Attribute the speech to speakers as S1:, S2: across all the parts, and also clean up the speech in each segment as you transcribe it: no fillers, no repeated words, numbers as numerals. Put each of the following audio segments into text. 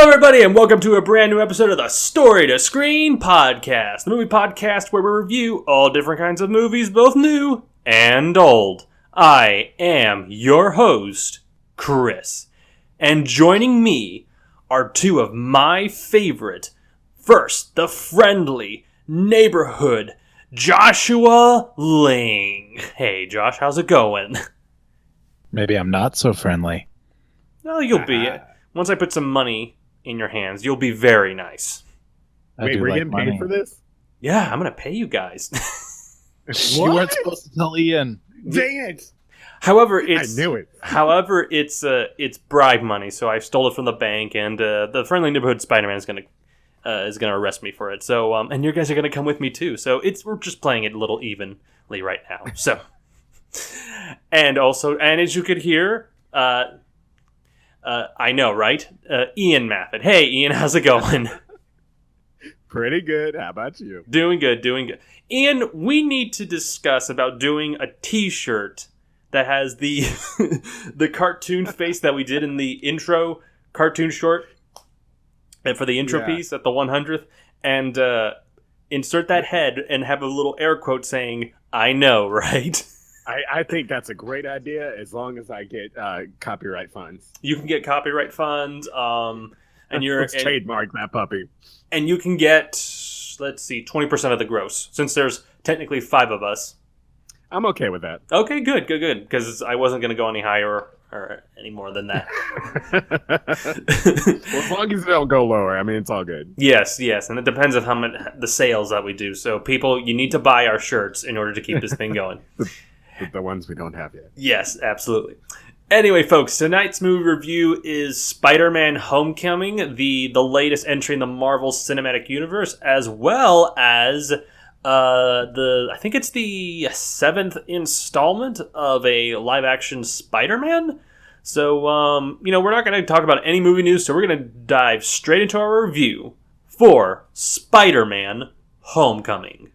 S1: Hello, everybody, and welcome to a brand new episode of the Story to Screen podcast, the movie podcast where we review all different kinds of movies, both new and old. I am your host, Chris, and joining me are two of my favorite. First, the friendly neighborhood Joshua Ling. Hey, Josh, how's it going?
S2: Maybe I'm not so friendly.
S1: Well, you'll be. Once I put some money in your hands, you'll be very nice.
S3: Wait, we're getting paid for this?
S1: Yeah, I'm going to pay you guys.
S2: You weren't supposed to tell Ian.
S3: Dang it!
S1: However,
S3: I knew it.
S1: However, it's bribe money, so I stole it from the bank, and the friendly neighborhood Spider-Man is going to arrest me for it. So, and you guys are going to come with me too. So we're just playing it a little evenly right now. So, and as you could hear, I know, right? Ian Maffett. Hey, Ian, how's it going?
S3: Pretty good. How about you?
S1: Doing good. Ian, we need to discuss about doing a t-shirt that has the the cartoon face that we did in the intro cartoon short and for the intro piece at the 100th, and insert that head and have a little air quote saying, I know, right?
S3: I think that's a great idea as long as I get copyright funds.
S1: You can get copyright funds, and
S3: let's trademark that puppy.
S1: And you can get, let's see, 20% of the gross, since there's technically 5 of us.
S3: I'm okay with that.
S1: Okay, good, because I wasn't going to go any higher or any more than that.
S3: Well, as long as they don't go lower, I mean, it's all good.
S1: Yes, and it depends on how much the sales that we do. So people, you need to buy our shirts in order to keep this thing going.
S3: The ones we don't have yet.
S1: Yes, absolutely. Anyway, folks, tonight's movie review is Spider-Man Homecoming, the latest entry in the Marvel Cinematic Universe, as well as I think it's the 7th installment of a live-action Spider-Man. So, we're not going to talk about any movie news, so we're going to dive straight into our review for Spider-Man Homecoming.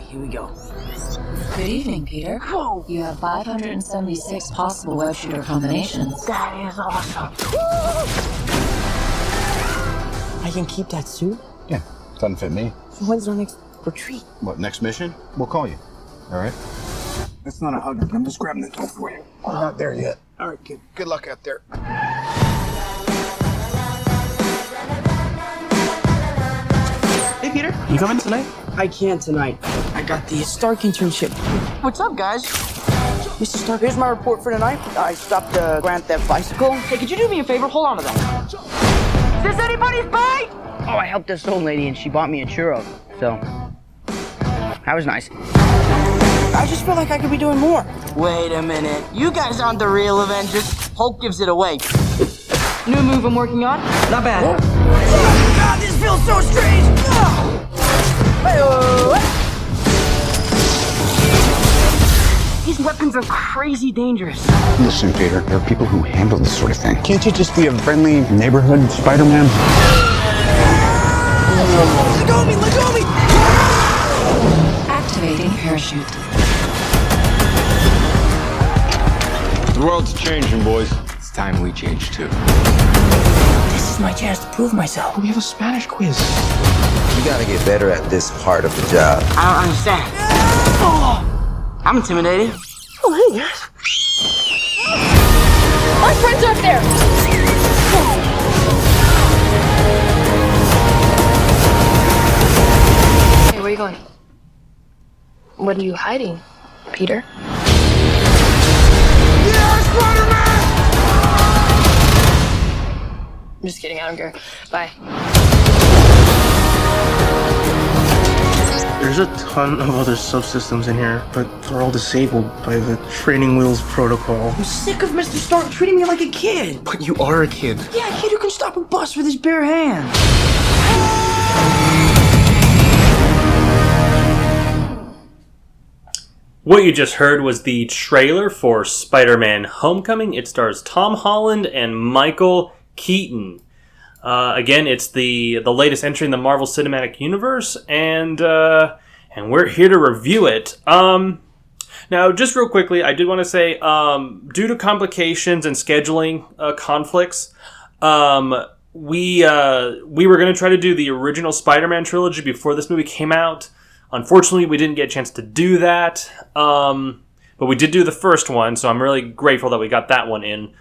S4: Here we go.
S5: Good evening, Peter.
S4: Whoa!
S5: You have 576 possible web shooter combinations.
S4: That is awesome. I can keep that suit?
S6: Yeah, doesn't fit me.
S4: So when's our next retreat?
S6: What, next mission? We'll call you. All right? That's not a hug. I'm just grabbing the door for you. We're not there yet. All right, kid. Good luck out there.
S4: Hey, Peter. You coming tonight? I can't tonight. I got the Stark internship. What's up, guys? Mr. Stark, here's my report for tonight. I stopped the Grand Theft bicycle. Hey, could you do me a favor? Hold on to that. Is this anybody's bike? Oh, I helped this old lady and she bought me a churro. So, that was nice. I just feel like I could be doing more. Wait a minute. You guys aren't the real Avengers. Hulk gives it away. New move I'm working on. Not bad. Oh, God, this feels so strange. These weapons are crazy dangerous.
S6: Listen, Peter, there are people who handle this sort of thing. Can't you just be a friendly neighborhood Spider-Man?
S4: Let go of me!
S5: Activating parachute.
S7: The world's changing, boys. It's time we change too.
S4: This is my chance to prove myself. We have a Spanish quiz.
S8: You gotta get better at this part of the job.
S4: I don't understand. I'm intimidated. Oh, hey, guys.
S9: Our friends are up there! Hey, where are you going? What are you hiding, Peter?
S4: Yeah, Spider-Man!
S9: I'm just kidding, I don't care. Bye.
S10: There's a ton of other subsystems in here, but they're all disabled by the training wheels protocol.
S4: I'm sick of Mr. Stark treating me like a kid.
S10: But you are a kid.
S4: Yeah, a kid who can stop a bus with his bare hands.
S1: What you just heard was the trailer for Spider-Man Homecoming. It stars Tom Holland and Michael Keaton. Again, it's the latest entry in the Marvel Cinematic Universe, and and we're here to review it. Now, just real quickly, I did want to say, due to complications and scheduling conflicts, we were going to try to do the original Spider-Man trilogy before this movie came out. Unfortunately, we didn't get a chance to do that, but we did do the first one, so I'm really grateful that we got that one in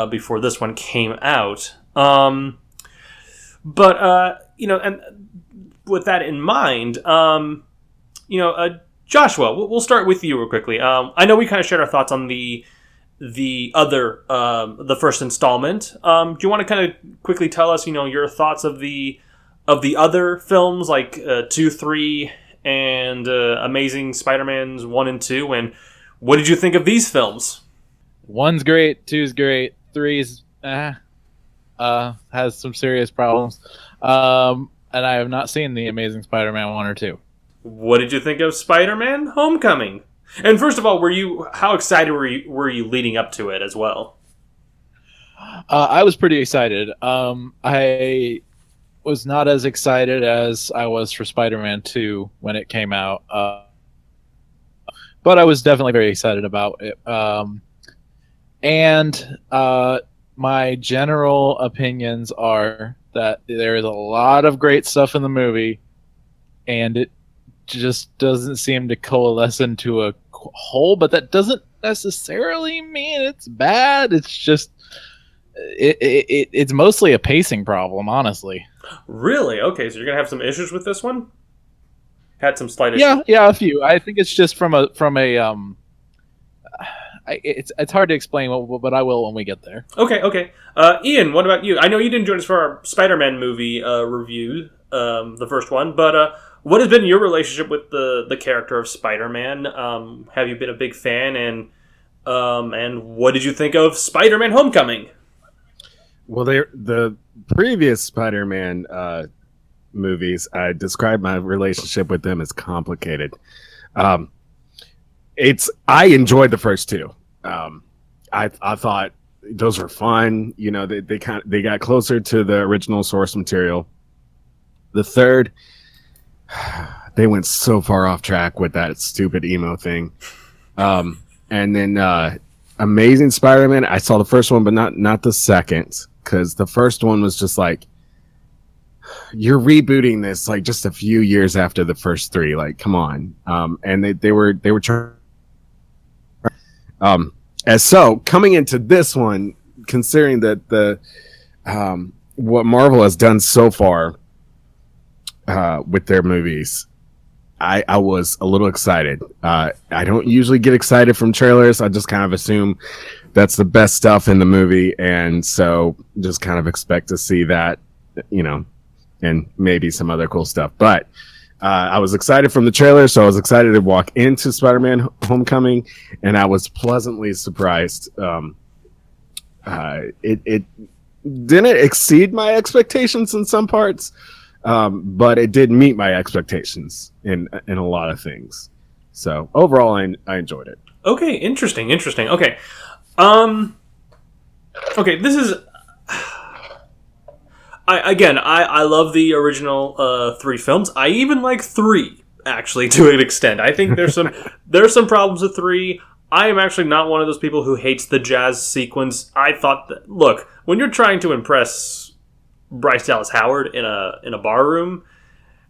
S1: before this one came out. And with that in mind, Joshua, we'll start with you real quickly. I know we kind of shared our thoughts on the first installment. Do you want to kind of quickly tell us, your thoughts of the other films, like 2, 3, and Amazing Spider-Man's 1 and 2, and what did you think of these films?
S2: 1's great, 2's great, 3's has some serious problems. And I have not seen the Amazing Spider-Man 1 or 2.
S1: What did you think of Spider-Man Homecoming? And first of all, how excited were you leading up to it as well?
S2: I was pretty excited. I was not as excited as I was for Spider-Man 2 when it came out. But I was definitely very excited about it. And my general opinions are that there is a lot of great stuff in the movie, and it just doesn't seem to coalesce into a whole, but that doesn't necessarily mean it's bad. It's just it's mostly a pacing problem, honestly. Really?
S1: Okay, so you're gonna have some issues with this one? Had some slight issues?
S2: Yeah, a few. I think it's just from a it's hard to explain, but I will when we get there.
S1: Okay. Ian, what about you? I know you didn't join us for our Spider-Man movie review, the first one, but what has been your relationship with the character of Spider-Man? Have you been a big fan, and what did you think of Spider-Man Homecoming?
S3: Well, the previous Spider-Man movies, I described my relationship with them as complicated. I enjoyed the first two. I thought those were fun. They got closer to the original source material. The third, they went so far off track with that stupid emo thing. And then Amazing Spider-Man, I saw the first one, but not the second, because the first one was just like, you're rebooting this like just a few years after the first three. Like, come on. And they were trying. And so coming into this one, considering that what Marvel has done so far with their movies, I was a little excited. I don't usually get excited from trailers. I just kind of assume that's the best stuff in the movie, and so just kind of expect to see that, and maybe some other cool stuff. But I was excited from the trailer, so I was excited to walk into Spider-Man Homecoming, and I was pleasantly surprised. It didn't exceed my expectations in some parts, but it did meet my expectations in a lot of things. So overall, I enjoyed it.
S1: Okay, interesting. Okay, this is. I love the original 3 films. I even like 3, actually, to an extent. I think there's some problems with 3. I am actually not one of those people who hates the jazz sequence. I thought that, look, when you're trying to impress Bryce Dallas Howard in a bar room,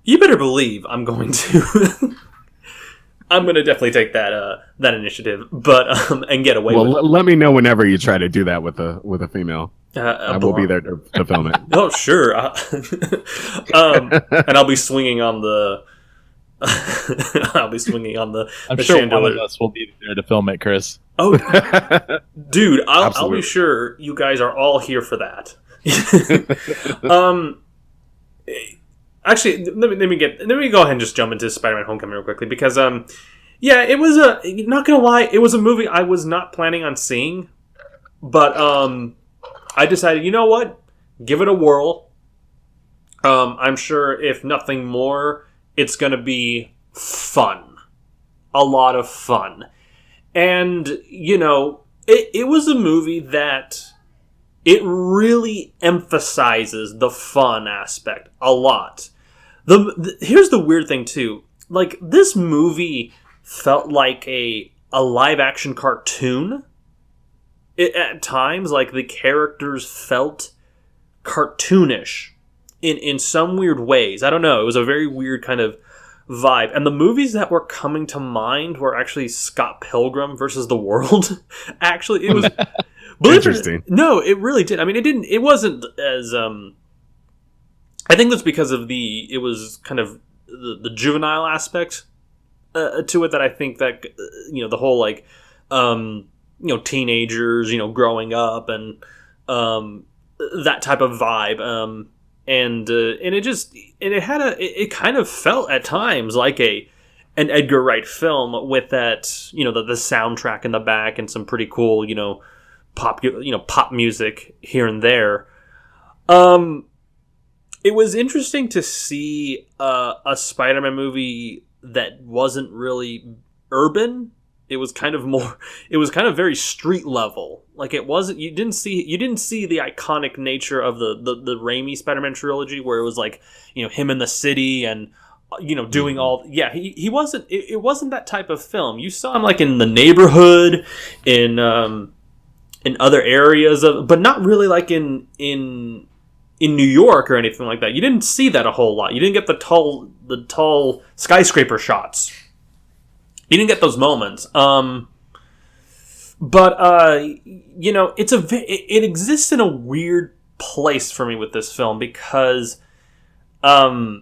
S1: you better believe I'm going to I'm going to definitely take that initiative, but and get away with it.
S3: Let me know whenever you try to do that with a female. I will be there to film it.
S1: Oh, sure. And I'll be swinging on the.
S2: I'm sure chandelier. One of us will be there to film it, Chris.
S1: Oh, dude, I'll be sure you guys are all here for that. Actually, let me go ahead and just jump into Spider-Man Homecoming real quickly, because it was not gonna lie, it was a movie I was not planning on seeing, but I decided, you know what, give it a whirl. I'm sure if nothing more, it's gonna be fun, a lot of fun, and it was a movie that. It really emphasizes the fun aspect a lot. Here's the weird thing, too. like this movie felt like a live action cartoon. At times, like the characters felt cartoonish in some weird ways. I don't know. It was a very weird kind of vibe. And the movies that were coming to mind were actually Scott Pilgrim versus the World. Actually, it was
S3: interesting.
S1: No, it really did. I mean, it wasn't as I think that's because of it was kind of the juvenile aspect to it that I think that the whole like teenagers growing up and that type of vibe and it kind of felt at times like an Edgar Wright film with that the soundtrack in the back and some pretty cool pop music here and there. It was interesting to see a Spider-Man movie that wasn't really urban. It was kind of very street level. Like it wasn't. You didn't see the iconic nature of the Raimi Spider-Man trilogy, where it was like him in the city and doing all. Yeah, he wasn't. It wasn't that type of film. You saw him like in the neighborhood, in other areas but not really like in New York or anything like that. You didn't see that a whole lot. You didn't get the tall skyscraper shots. You didn't get those moments. But it exists in a weird place for me with this film because I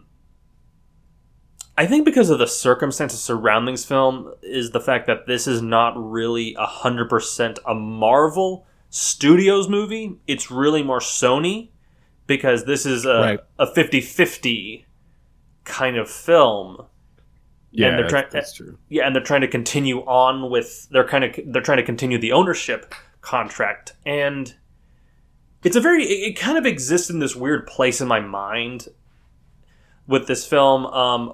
S1: think because of the circumstances surrounding this film is the fact that this is not really 100% a Marvel Studios movie. It's really more Sony, because this is a 50-50 kind of film.
S3: Yeah,
S1: and that's true. Yeah, and they're trying to continue on with they're trying to continue the ownership contract, and it kind of exists in this weird place in my mind with this film.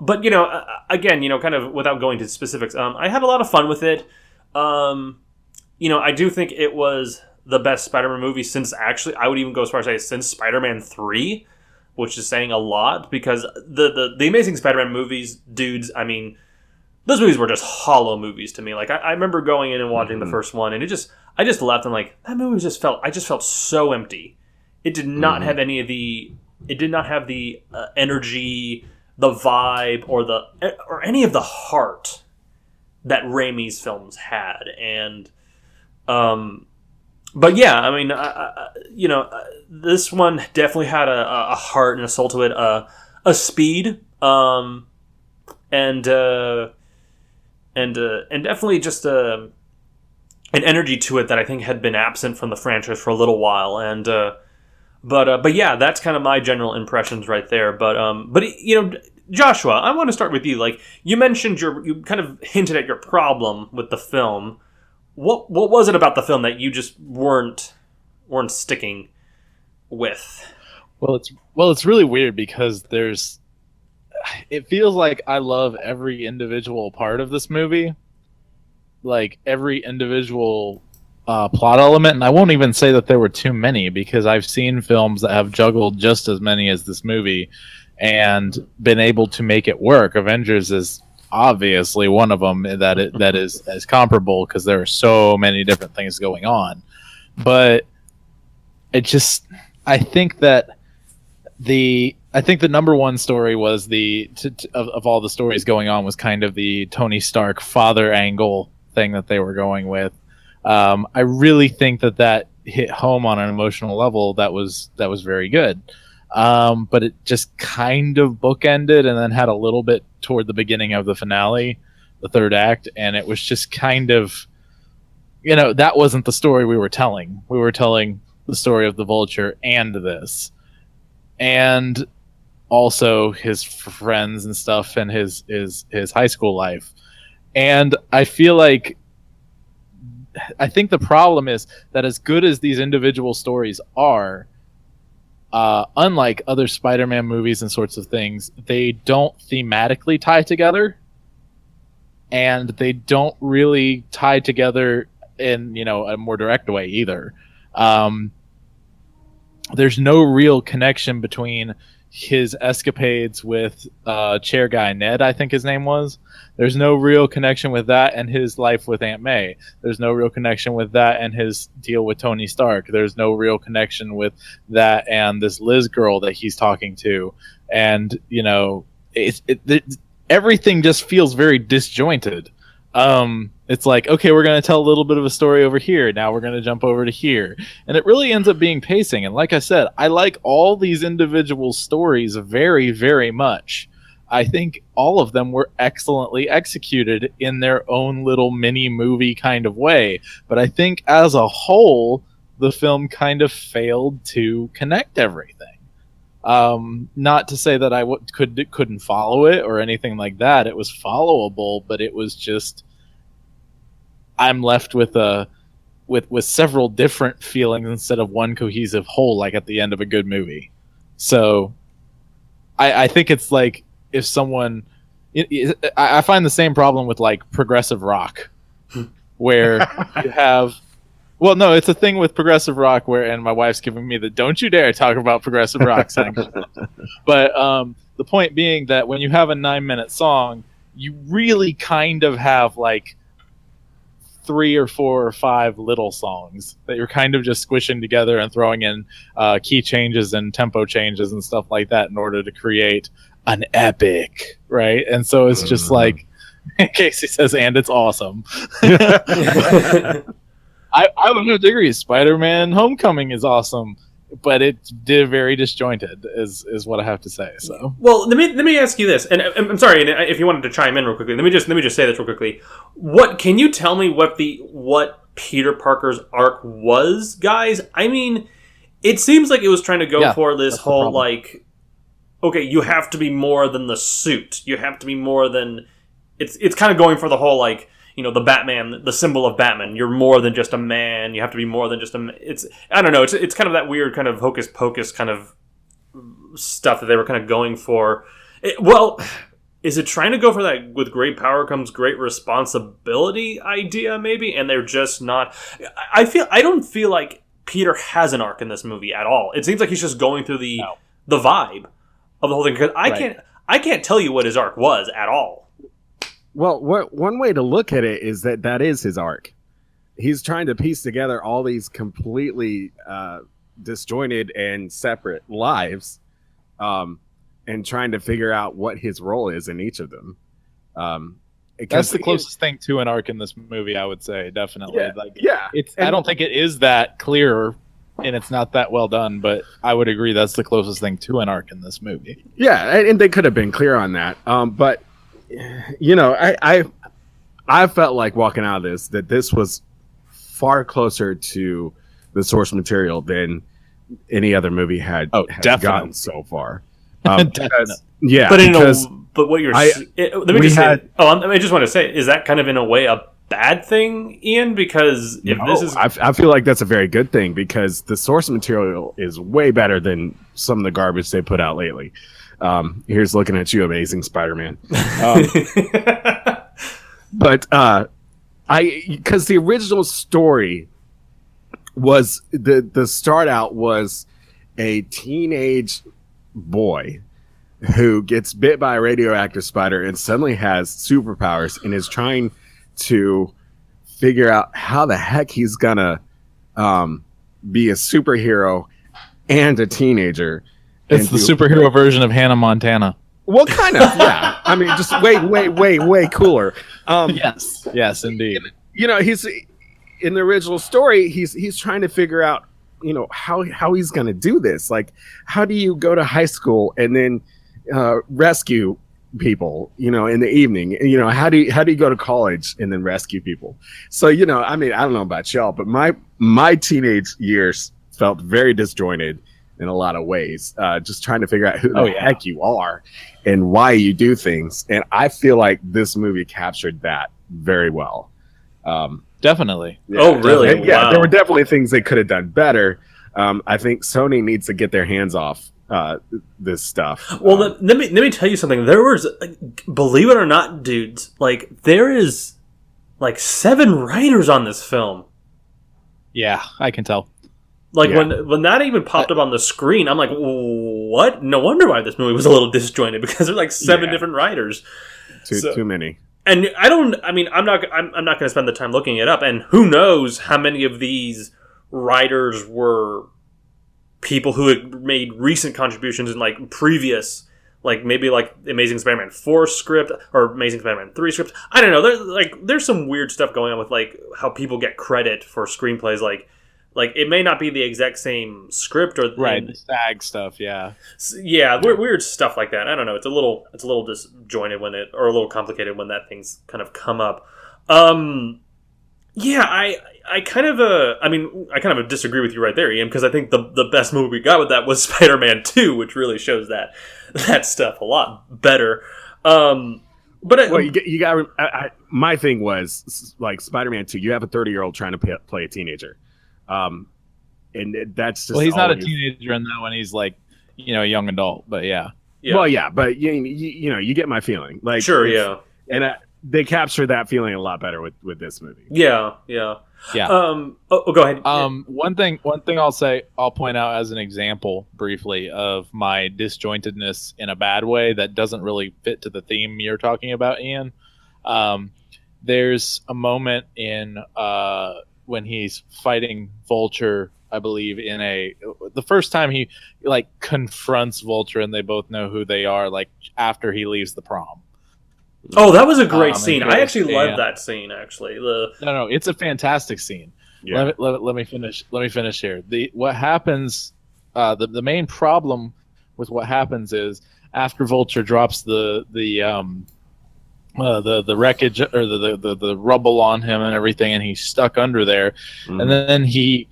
S1: But again, kind of without going to specifics, I had a lot of fun with it. I do think it was the best Spider-Man movie since, actually, I would even go as far as to say since Spider-Man 3, which is saying a lot, because the Amazing Spider-Man movies, dudes, I mean, those movies were just hollow movies to me. Like, I remember going in and watching the first one, and I just left and like, that movie I just felt so empty. It did not have any of the, it did not have the energy, the vibe, or any of the heart that Raimi's films had. And, but yeah, I mean, this one definitely had a heart and a soul to it, a speed, and definitely just an energy to it that I think had been absent from the franchise for a little while. And but yeah, that's kind of my general impressions right there. But Joshua, I want to start with you. Like, you mentioned you kind of hinted at your problem with the film. What was it about the film that you just weren't sticking with?
S2: Well, it's really weird because it feels like I love every individual part of this movie, like every individual plot element, and I won't even say that there were too many, because I've seen films that have juggled just as many as this movie and been able to make it work. Avengers is obviously one of them that is comparable, because there are so many different things going on. But I think the number one story was of all the stories going on was kind of the Tony Stark father angle thing that they were going with. I really think that hit home on an emotional level that was very good. But it just kind of bookended and then had a little bit toward the beginning of the finale, the third act, and it was just kind of, that wasn't the story we were telling. We were telling the story of the Vulture and this, and also his friends and stuff, and his high school life. And I think the problem is that as good as these individual stories are, unlike other Spider-Man movies and sorts of things, they don't thematically tie together, and they don't really tie together in a more direct way either. There's no real connection between his escapades with chair guy Ned, I think his name was. There's no real connection with that and his life with Aunt May. There's no real connection with that and his deal with Tony Stark. There's no real connection with that and this Liz girl that he's talking to. And, you know, everything just feels very disjointed. It's like, okay, we're going to tell a little bit of a story over here. Now we're going to jump over to here. And it really ends up being pacing. And like I said, I like all these individual stories very, very much. I think all of them were excellently executed in their own little mini movie kind of way. But I think as a whole, the film kind of failed to connect everything. Not to say that I couldn't follow it or anything like that. It was followable, but it was just, I'm left with several different feelings instead of one cohesive whole, like at the end of a good movie. So I think it's like, if someone, I find the same problem with like progressive rock, where you have, well, no, it's a thing with progressive rock where, and my wife's giving me the "don't you dare talk about progressive rock" sanction. But the point being that when you have a 9-minute song, you really kind of have like 3 or 4 or 5 little songs that you're kind of just squishing together and throwing in key changes and tempo changes and stuff like that in order to create an epic, right? And so it's just like Casey says, and it's awesome. I would agree. Spider-Man Homecoming is awesome, but it's very disjointed, is what I have to say. So,
S1: well, let me ask you this, and I'm sorry if you wanted to chime in real quickly. Let me just say this real quickly. What can you tell me what Peter Parker's arc was, guys? I mean, it seems like it was trying to go for this whole like, okay, you have to be more than the suit. You have to be more than... It's kind of going for the whole, like, you know, the Batman, the symbol of Batman. You're more than just a man. You have to be more than just a... I don't know. It's kind of that weird kind of hocus pocus kind of stuff that they were kind of going for. Is it trying to go for that with great power comes great responsibility idea, maybe? And they're just not... I don't feel like Peter has an arc in this movie at all. It seems like he's just going through the vibe of the whole thing, because I can't tell you what his arc was at all.
S3: Well, one way to look at it is that is his arc. He's trying to piece together all these completely disjointed and separate lives, and trying to figure out what his role is in each of them.
S2: That's the closest thing to an arc in this movie, I would say, definitely.
S3: Yeah,
S2: I don't think it is that clear. And it's not that well done, but I would agree that's the closest thing to an arc in this movie.
S3: Yeah, and they could have been clear on that. But you know, I felt like walking out of this was far closer to the source material than any other movie had gotten so far.
S2: Definitely.
S3: Yeah,
S1: but what you're let me just say. I just want to say, is that kind of in a way a bad thing, Ian? Because
S3: I feel like that's a very good thing, because the source material is way better than some of the garbage they put out lately. Here's looking at you, Amazing Spider-Man. But because the original story was the start out was a teenage boy who gets bit by a radioactive spider and suddenly has superpowers and is trying to figure out how the heck he's gonna be a superhero and a teenager.
S2: It's the superhero version of Hannah Montana.
S3: Well, kind of, yeah. I mean, just way cooler.
S2: Yes, indeed.
S3: You know, he's in the original story. He's trying to figure out, you know, how he's gonna do this. Like, how do you go to high school and then rescue people, you know, in the evening? You know, how do you go to college and then rescue people? So, you know, I mean, I don't know about y'all, but my teenage years felt very disjointed in a lot of ways, just trying to figure out who the heck you are and why you do things. And I feel like this movie captured that very well.
S2: Definitely.
S3: Yeah,
S1: oh, really?
S3: Yeah,
S1: wow.
S3: There were definitely things they could have done better. I think Sony needs to get their hands off this stuff.
S1: Well, let me tell you something. There was, believe it or not, dudes, like there is like 7 writers on this film.
S2: Yeah, I can tell.
S1: Like when that even popped up on the screen, I'm like, what? No wonder why this movie was a little disjointed, because there's like 7 different writers.
S3: Too many.
S1: And I'm not going to spend the time looking it up. And who knows how many of these writers were people who had made recent contributions in like previous, like maybe like Amazing Spider-Man 4 script or Amazing Spider-Man 3 script. I don't know. There's some weird stuff going on with like how people get credit for screenplays. Like it may not be the exact same script or
S2: the SAG stuff, yeah,
S1: weird stuff like that. I don't know. It's a little disjointed or a little complicated when that thing's kind of come up. I kind of disagree with you right there, Ian, because I think the best movie we got with that was Spider-Man 2, which really shows that stuff a lot better.
S3: You got. My thing was like Spider-Man 2. You have a 30-year-old trying to play a teenager. And that's just.
S2: Well, he's not a teenager in that one. He's like, a young adult. But yeah.
S3: Well, yeah, but you get my feeling. Like,
S1: sure, yeah.
S3: And they capture that feeling a lot better with this movie.
S1: Yeah.
S2: Go ahead. One thing I'll point out as an example briefly of my disjointedness in a bad way that doesn't really fit to the theme you're talking about, Ian. There's a moment in when he's fighting Vulture, I believe, the first time he like confronts Vulture and they both know who they are, like after he leaves the prom.
S1: Oh, that was a great scene. I actually love that scene. Actually,
S2: no, it's a fantastic scene.
S3: Yeah.
S2: Let me finish. Let me finish here. What happens? The main problem with what happens is after Vulture drops the wreckage or the rubble on him and everything, and he's stuck under there, and then he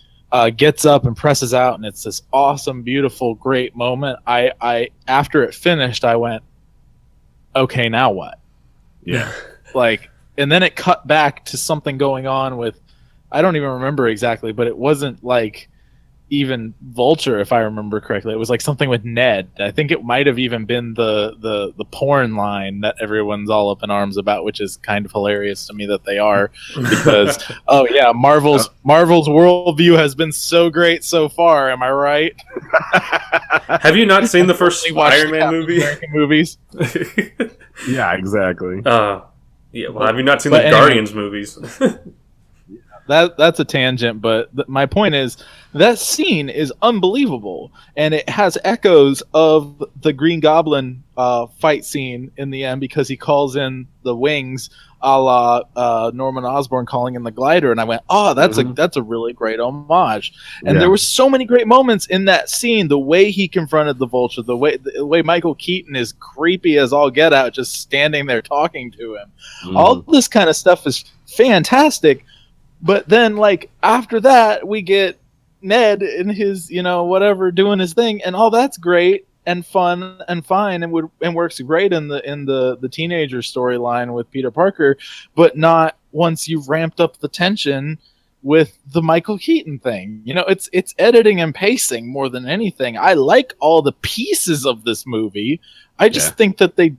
S2: gets up and presses out, and it's this awesome, beautiful, great moment. I after it finished, I went, okay, now what?
S3: Yeah.
S2: And then it cut back to something going on with, I don't even remember exactly, but it wasn't like even Vulture, if I remember correctly. It was like something with Ned. I think it might have even been the porn line that everyone's all up in arms about, which is kind of hilarious to me that they are, because Marvel's worldview has been so great so far. Am I right?
S1: Have you not seen the first Spider-Man movie?
S2: Movies?
S3: Yeah, exactly.
S1: Well, have you not seen the Guardians movies?
S2: That's a tangent, but my point is that scene is unbelievable, and it has echoes of the Green Goblin fight scene in the end, because he calls in the wings, a la Norman Osborn calling in the glider, and I went, "Oh, that's a really great homage." And there were so many great moments in that scene. The way he confronted the Vulture, the way Michael Keaton is creepy as all get out, just standing there talking to him. All this kind of stuff is fantastic. But then, like, after that, we get Ned in his, whatever, doing his thing, and all that's great and fun and fine and works great in the teenager storyline with Peter Parker, but not once you've ramped up the tension with the Michael Keaton thing. It's editing and pacing more than anything. I like all the pieces of this movie. I just think that they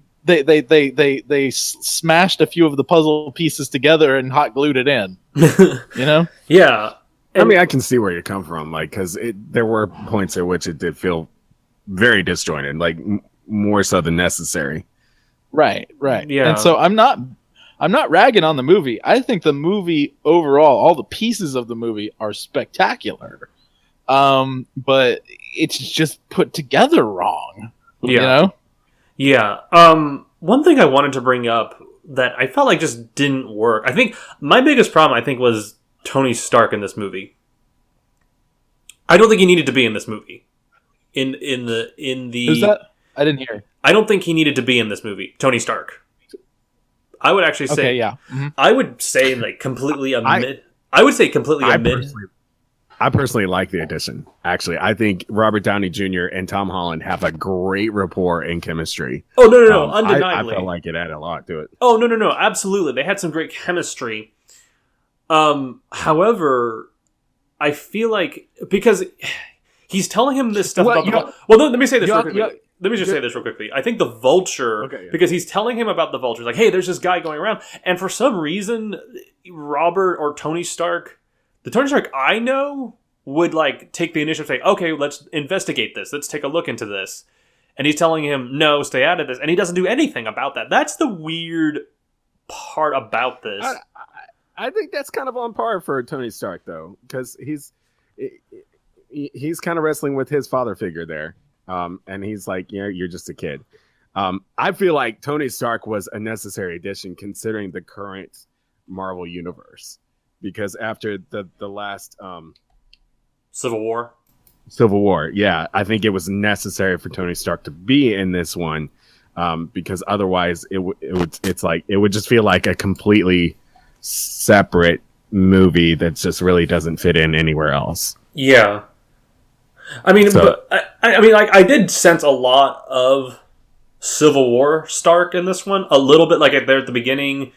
S2: smashed a few of the puzzle pieces together and hot glued it in.
S1: Yeah.
S3: I mean, I can see where you come from, like, because there were points at which it did feel very disjointed, like more so than necessary.
S2: Right.
S1: Yeah.
S2: And so I'm not ragging on the movie. I think the movie overall, all the pieces of the movie are spectacular. But it's just put together wrong.
S1: Yeah. One thing I wanted to bring up that I felt like just didn't work. I think my biggest problem, was Tony Stark in this movie. I don't think he needed to be in this movie. In the
S2: Who's that? I didn't hear.
S1: I don't think he needed to be in this movie. Tony Stark. I would actually say.
S2: Okay, yeah. Mm-hmm.
S1: I would say like completely I would say completely mid.
S3: I personally like the addition. Actually, I think Robert Downey Jr. and Tom Holland have a great rapport and chemistry.
S1: Oh, no, undeniably.
S3: I felt like it added a lot to it.
S1: Oh, no, absolutely. They had some great chemistry. However, I feel like, because he's telling him this stuff about let me say this real quickly. Let me just say this real quickly. I think the Vulture, because he's telling him about the Vulture, like, hey, there's this guy going around, and for some reason, Robert or Tony Stark, the Tony Stark I know would like take the initiative, say, okay, let's investigate this, let's take a look into this, and he's telling him, no, stay out of this, and he doesn't do anything about that. That's the weird part about this.
S3: I think that's kind of on par for Tony Stark, though, because he's kind of wrestling with his father figure there, and he's like, you're just a kid. I feel like Tony Stark was a necessary addition considering the current Marvel universe, because after the last
S1: Civil War, yeah, I think it was necessary for Tony Stark to be in this one, because otherwise it would just feel like a completely separate movie that just really doesn't fit in anywhere else. Yeah, I mean, but I mean, like, I did sense a lot of Civil War Stark in this one, a little bit, like there at the beginning,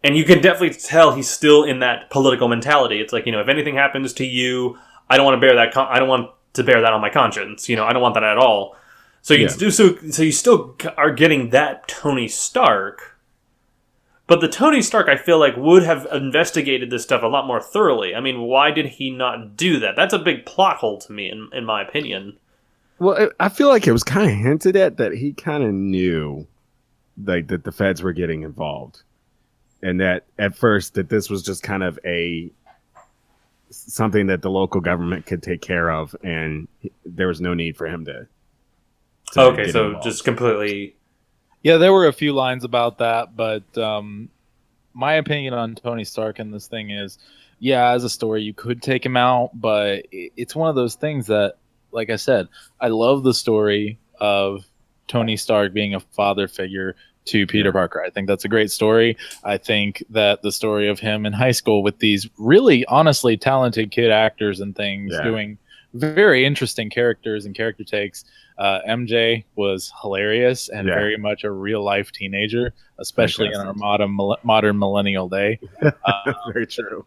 S1: and you can definitely tell he's still in that political mentality. It's like, if anything happens to you, I don't want to bear that. I don't want to bear that on my conscience. I don't want that at all. So you so you still are getting that Tony Stark. But the Tony Stark, I feel like, would have investigated this stuff a lot more thoroughly. I mean, why did he not do that? That's a big plot hole to me, in my opinion.
S3: Well, I feel like it was kind of hinted at that he kind of knew, like, that the feds were getting involved, and that at first that this was just kind of something that the local government could take care of, and there was no need for him to
S1: okay, so involved. Just completely.
S2: Yeah, there were a few lines about that, but my opinion on Tony Stark in this thing is, yeah, as a story, you could take him out, but it's one of those things that, like I said, I love the story of Tony Stark being a father figure to Peter Parker. I think that's a great story. I think that the story of him in high school with these really, honestly talented kid actors and things doing very interesting characters and character takes. MJ was hilarious and very much a real life teenager, especially in our modern millennial day.
S3: Very true.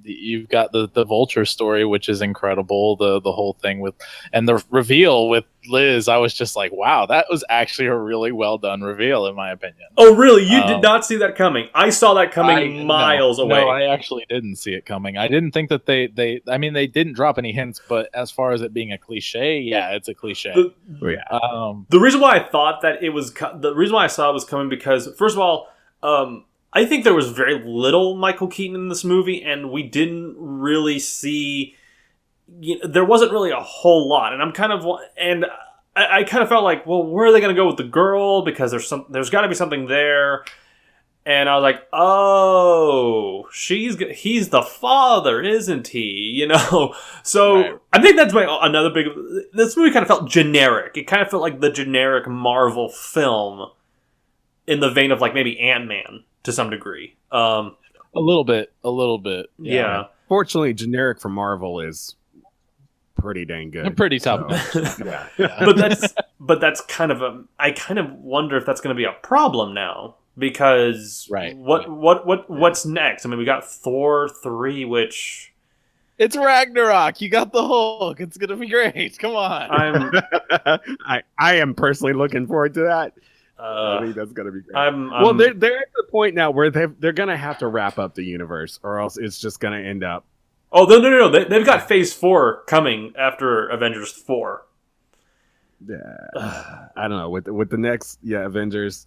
S2: You've got the Vulture story, which is incredible. The whole thing with, and the reveal with Liz, I was just like, wow, that was actually a really well done reveal, in my opinion.
S1: Oh, really? You did not see that coming? I saw that coming miles away.
S2: No, I actually didn't see it coming. I didn't think that they didn't drop any hints, but as far as it being a cliche, yeah, it's a cliche.
S1: The reason why I thought that it was, the reason why I saw it was coming, because first of all, I think there was very little Michael Keaton in this movie, and we didn't really see. There wasn't really a whole lot, and I kind of felt like, well, where are they going to go with the girl? Because there's got to be something there, and I was like, oh, he's the father, isn't he? So right. I think that's another big. This movie kind of felt generic. It kind of felt like the generic Marvel film, in the vein of like maybe Ant-Man. To some degree. A
S2: little bit.
S1: Yeah.
S3: Fortunately, generic for Marvel is pretty dang good.
S2: Pretty top.
S3: Yeah.
S1: But that's kind of I kind of wonder if that's going to be a problem now, because what's next? I mean, we got Thor 3, which
S2: it's Ragnarok. You got the Hulk. It's going to be great. Come on.
S3: I am personally looking forward to that. I think that's gonna be great. Well, they're at the point now where they're gonna have to wrap up the universe, or else it's just gonna end up.
S1: Oh no! They've got Phase 4 coming after Avengers 4.
S3: Yeah, I don't know with the next Avengers.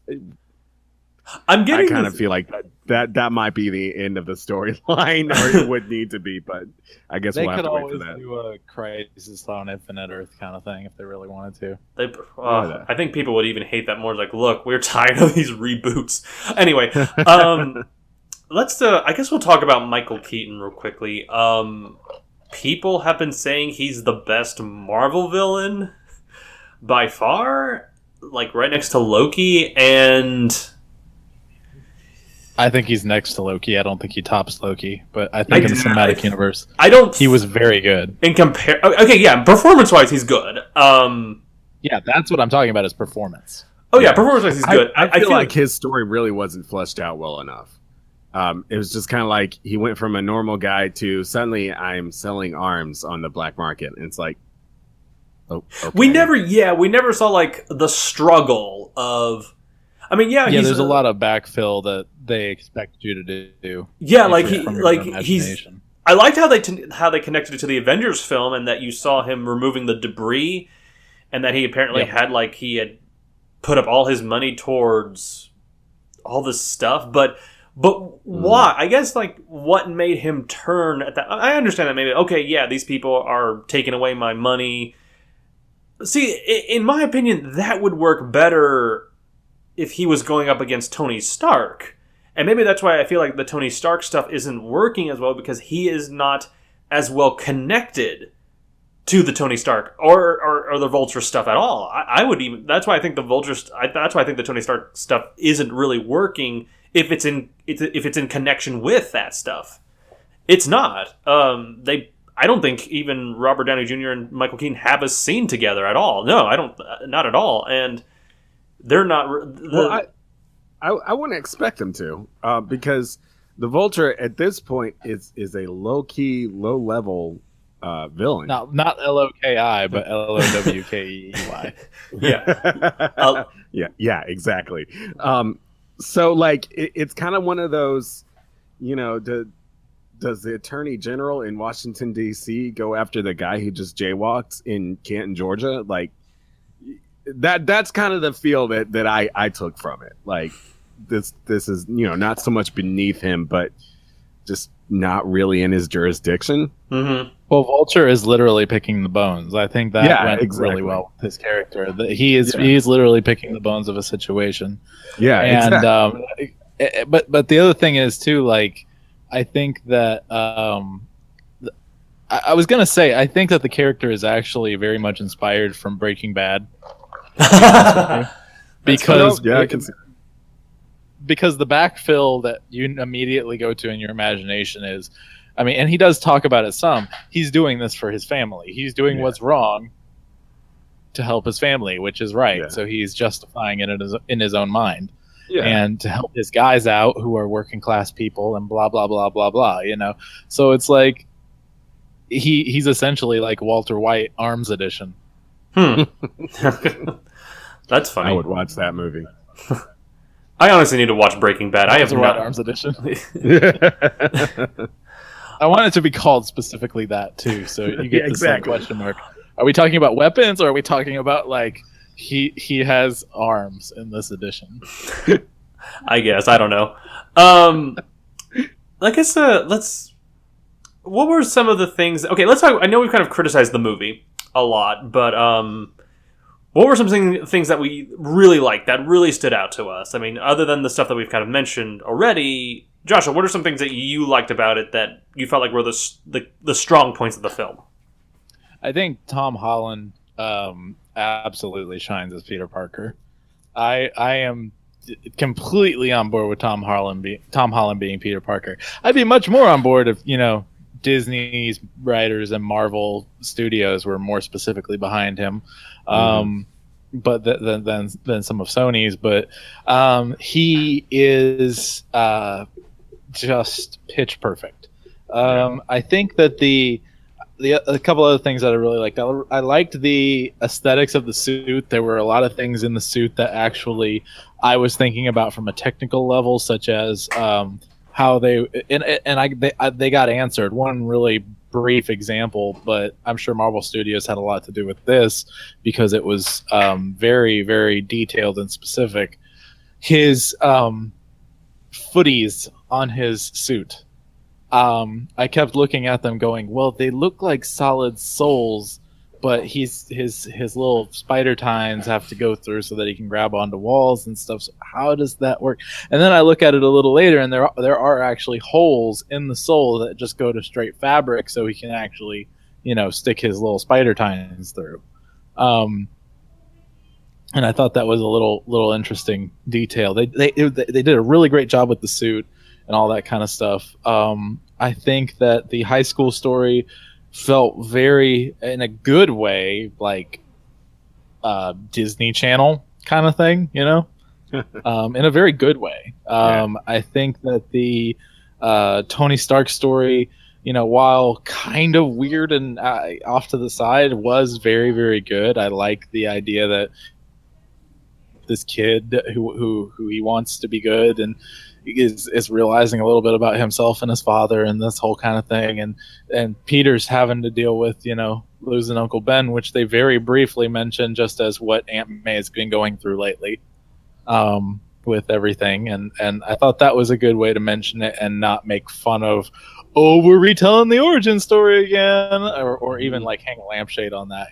S1: I
S3: kind of feel like that might be the end of the storyline, or it would need to be, but I guess we'll have to wait for that. They could always
S2: do a Crisis on Infinite Earth kind of thing if they really wanted to.
S1: I think people would even hate that more. Like, look, we're tired of these reboots. Anyway, let's. I guess we'll talk about Michael Keaton real quickly. People have been saying he's the best Marvel villain by far, like right next to Loki, and
S2: I think he's next to Loki. I don't think he tops Loki, but I think in the cinematic universe, he was very good.
S1: Performance-wise, he's good.
S2: Yeah, that's what I'm talking about, is performance.
S1: Oh yeah, performance-wise, he's good.
S3: I feel like his story really wasn't fleshed out well enough. It was just kind of like he went from a normal guy to suddenly I'm selling arms on the black market, and it's like, oh, okay.
S1: We never saw like the struggle of. I mean,
S2: there's a lot of backfill that they expect you to do.
S1: Yeah, he's. I liked how they connected it to the Avengers film, and that you saw him removing the debris, and that he apparently he had put up all his money towards all this stuff, but why? I guess, like, what made him turn at that? I understand that maybe, okay, yeah, these people are taking away my money. See, in my opinion, that would work better if he was going up against Tony Stark. And maybe that's why I feel like the Tony Stark stuff isn't working as well, because he is not as well connected to the Tony Stark or the Vulture stuff at all. That's why I think that's why I think the Tony Stark stuff isn't really working if it's in connection with that stuff. It's not. I don't think even Robert Downey Jr. and Michael Keaton have a scene together at all. No, I don't. Not at all. And they're not.
S3: I wouldn't expect them to, because the Vulture at this point is a low key, low level villain.
S2: Not LOKI, but LOWKEY.
S3: Yeah, exactly. So, like, it's kind of one of those, does the Attorney General in Washington, D.C. go after the guy who just jaywalks in Canton, Georgia? Like, that's kind of the feel that I took from it. Like, this is, not so much beneath him, but just not really in his jurisdiction.
S2: Mm-hmm. Well, Vulture is literally picking the bones. I think that went really well with his character. He's literally picking the bones of a situation.
S3: Yeah,
S2: and
S3: exactly.
S2: But the other thing is too, like, I think that I was gonna say, I think that the character is actually very much inspired from Breaking Bad. because the backfill that you immediately go to in your imagination is, I mean, and he does talk about it some, he's doing this for his family. He's doing what's wrong to help his family, which is right. Yeah. So he's justifying it in his own mind. Yeah. And to help his guys out who are working class people and blah, blah, blah, blah, blah, So it's like he's essentially like Walter White Arms Edition.
S1: That's funny.
S3: I would watch that movie.
S1: I honestly need to watch Breaking Bad. I have not.
S2: Arms Edition. I want it to be called specifically that too, so you get the same question mark. Are we talking about weapons, or are we talking about, like, he has arms in this edition?
S1: I guess, I don't know. I guess what were some of the things? Okay, let's talk. I know we've kind of criticized the movie a lot, but what were some things that we really liked, that really stood out to us? I mean, other than the stuff that we've kind of mentioned already, Joshua, what are some things that you liked about it that you felt like were the strong points of the film?
S2: I think Tom Holland absolutely shines as Peter Parker. I am completely on board with Tom Holland being Peter Parker. I'd be much more on board if, Disney's writers and Marvel Studios were more specifically behind him. But than some of Sony's, but he is just pitch perfect. I think that a couple other things that I really liked. I liked the aesthetics of the suit. There were a lot of things in the suit that actually I was thinking about from a technical level, such as how they got answered. One really brief example, but I'm sure Marvel Studios had a lot to do with this because it was very, very detailed and specific. His footies on his suit. I kept looking at them going, well, they look like solid soles, but his little spider tines have to go through so that he can grab onto walls and stuff. So how does that work? And then I look at it a little later, and there are actually holes in the sole that just go to straight fabric, so he can actually, stick his little spider tines through. And I thought that was a little interesting detail. They did a really great job with the suit and all that kind of stuff. I think that the high school story felt very, in a good way, like Disney Channel kind of thing, in a very good way. I think that the Tony Stark story, while kind of weird and off to the side, was very, very good. I like the idea that this kid who he wants to be good, and is realizing a little bit about himself and his father and this whole kind of thing, and Peter's having to deal with losing Uncle Ben, which they very briefly mentioned just as what Aunt May has been going through lately with everything, and I thought that was a good way to mention it and not make fun of, oh, we're retelling the origin story again, or even like hang a lampshade on that.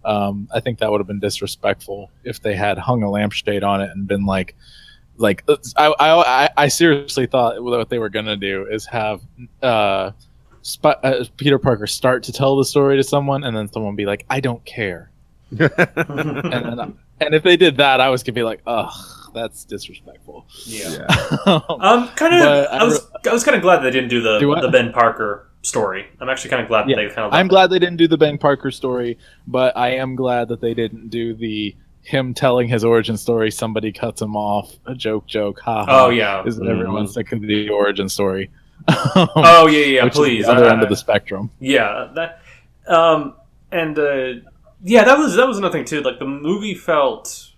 S2: I think that would have been disrespectful if they had hung a lampshade on it and been like I seriously thought what they were gonna do is have Peter Parker start to tell the story to someone, and then someone be like, "I don't care," and if they did that, I was gonna be like, "Ugh, that's disrespectful."
S1: Yeah. I was kind of glad they didn't do the Ben Parker story. I'm actually kind of glad that they kind of.
S2: I'm glad they didn't do the Ben Parker story, but I am glad that they didn't do him telling his origin story. Somebody cuts him off. A joke. Ha.
S1: Oh yeah.
S2: Isn't everyone sick of the origin story?
S1: Oh yeah. Please.
S2: Is the other end of the spectrum.
S1: Yeah. That. That was another thing too. Like the movie felt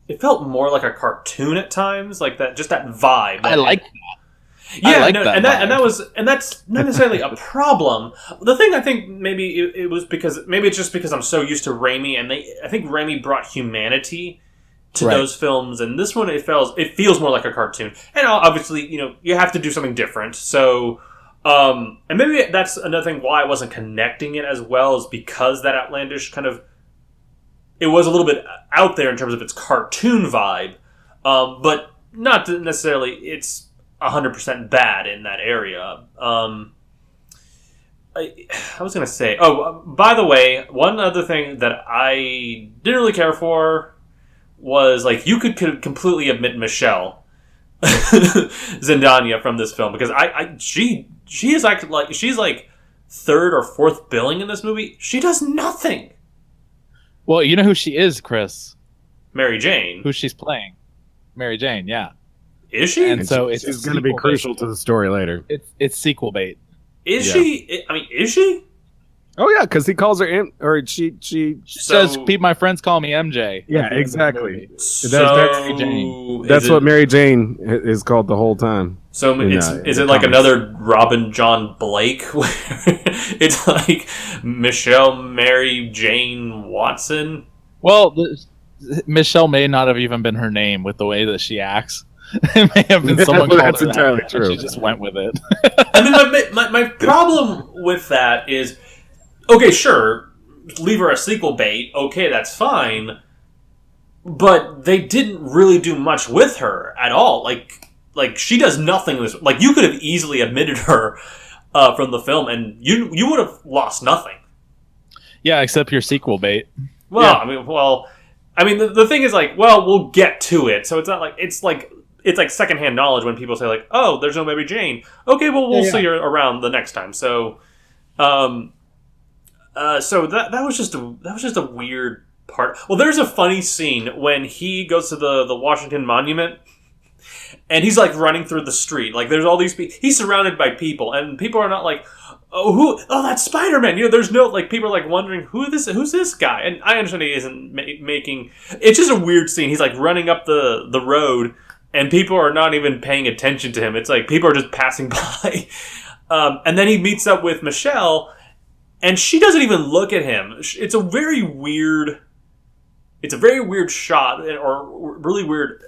S1: more like a cartoon at times, like that, just that vibe.
S2: I like that.
S1: Yeah, and that's not necessarily a problem. The thing I think maybe it's just because I'm so used to Raimi, and I think Raimi brought humanity to those films, and this one it feels more like a cartoon. And obviously, you have to do something different. So, and maybe that's another thing why I wasn't connecting it as well, is because that outlandish kind of, it was a little bit out there in terms of its cartoon vibe, but not necessarily it's 100% bad in that area. I was going to say, by the way, one other thing that I didn't really care for was, like, you could completely omit Michelle Zendaya from this film, because she is like, she's like third or fourth billing in this movie. She does nothing.
S2: Well, you know who she is, Chris?
S1: Mary Jane.
S2: Who she's playing. Mary Jane, yeah.
S1: Is she?
S3: And so it's going to be crucial to the story later.
S2: It's sequel bait.
S1: Is she? I mean, is she?
S3: Oh yeah, because he calls her she
S2: says, "My friends call me MJ."
S3: Yeah, exactly.
S1: So
S3: that's what Mary Jane is called the whole time.
S1: So is it like another Robin John Blake, where it's like Michelle Mary Jane Watson?
S2: Well, Michelle may not have even been her name with the way that she acts. It may have been someone called her
S3: entirely
S2: that,
S3: true.
S2: She just went with it.
S1: I mean, my problem with that is, okay, sure, leave her a sequel bait. Okay, that's fine. But they didn't really do much with her at all. Like she does nothing. Like, you could have easily omitted her from the film, and you would have lost nothing.
S2: Yeah, except your sequel bait.
S1: Well, yeah. I mean, the thing is, like, well, we'll get to it. So it's not like it's like secondhand knowledge when people say, like, oh, there's no Mary Jane. Okay, well, we'll see her around the next time. So, so that was just a weird part. Well, there's a funny scene when he goes to the Washington Monument, and he's like running through the street. Like, there's all these people. He's surrounded by people, and people are not like, oh, that's Spider-Man. There's no, like, people are like wondering who's this guy. And I understand he isn't making. It's just a weird scene. He's like running up the road, and people are not even paying attention to him. It's like people are just passing by. And then he meets up with Michelle, and she doesn't even look at him. It's a very weird shot, or really weird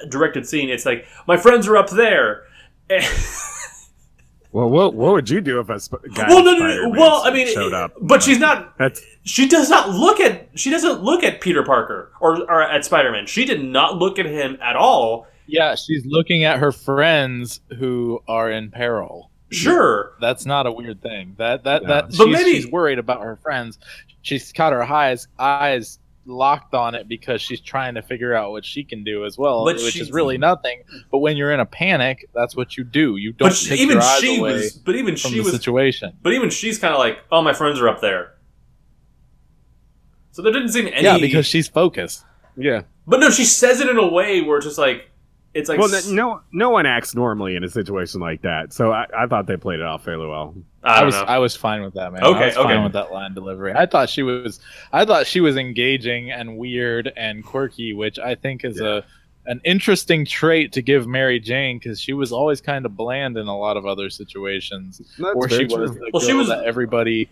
S1: directed scene. It's like, my friends are up there.
S3: Well, what would you do if a guy?
S1: Showed up? But she's not. She doesn't look at Peter Parker or at Spider-Man. She did not look at him at all.
S2: Yeah, she's looking at her friends who are in peril.
S1: Sure,
S2: that's not a weird thing. She's worried about her friends. She's got her eyes locked on it because she's trying to figure out what she can do as well, which is really nothing. But when you're in a panic, that's what you do. You don't take your eyes away from the situation.
S1: But even she's kind of like, oh, my friends are up there. So there didn't seem any.
S2: Yeah, because she's focused.
S3: Yeah,
S1: but no, she says it in a way where it's just like, it's like.
S3: Well, no one acts normally in a situation like that. So I thought they played it off fairly well.
S2: I was fine with that, man.
S1: Okay,
S2: I was fine with that line delivery. I thought she was engaging and weird and quirky, which I think is a an interesting trait to give Mary Jane, because she was always kind of bland in a lot of other situations. Or she was the girl that everybody,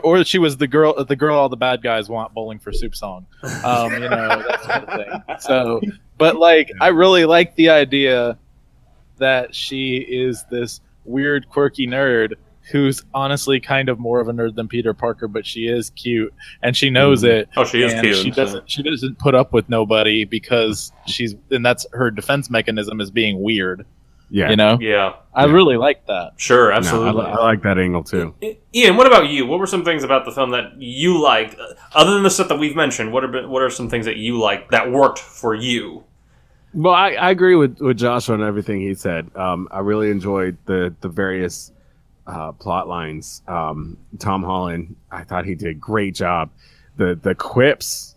S2: or she was the girl all the bad guys want bowling for soup song. That sort of thing. So, but like, I really like the idea that she is this weird, quirky nerd who's honestly kind of more of a nerd than Peter Parker, but she is cute and she knows it.
S1: Oh, she is cute.
S2: She doesn't put up with nobody because and that's her defense mechanism, is being weird.
S3: Yeah.
S1: Yeah.
S2: I really like that.
S1: Sure, absolutely.
S3: I like that angle too.
S1: Ian, what about you? What were some things about the film that you liked, other than the stuff that we've mentioned? What are some things that you liked that worked for you?
S3: Well, I agree with Joshua on everything he said. I really enjoyed the various plot lines. Tom Holland, I thought he did a great job. The quips,